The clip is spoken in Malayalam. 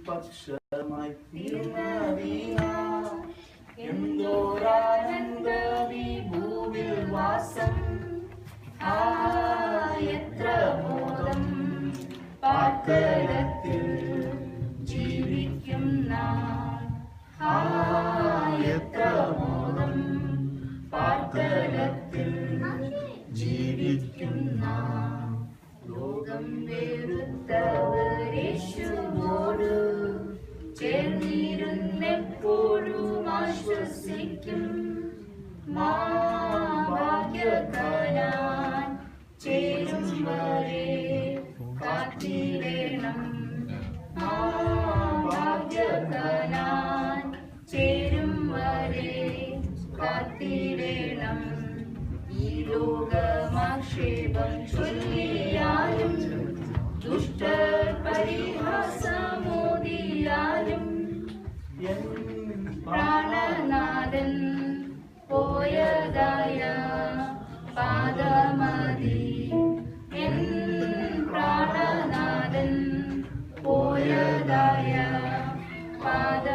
പക്ഷമായി തീർന്നതിന എന്തോരാനന്ദമീ ഭൂവിൽ വാസം എത്ര മോദം പാർത്തലത്തിൽ ജീവിക്കുന്ന എത്ര മോദം പാർത്തലത്തിൽ ജീവിക്കുന്ന ലോകം വെറുത്തവരേശുവോട് ചേർന്നിരുന്നെപ്പോഴും ആശ്വസിക്കും ഭാഗ്യകാനാൻ ചേരും വരെ കാത്തിടണം ഭാഗ്യകാനാൻ ചേരും വരെ കാത്തിടണം ഈ ലോകമാക്ഷേപം ചൊല്ലിയാലും ദുഷ്ടർ പരിഹാസമോദിയാലും പ്രാണനാഥൻ പോയതായ പാദമതി എൻ പ്രാണനാഥൻ പോയതായ പാദ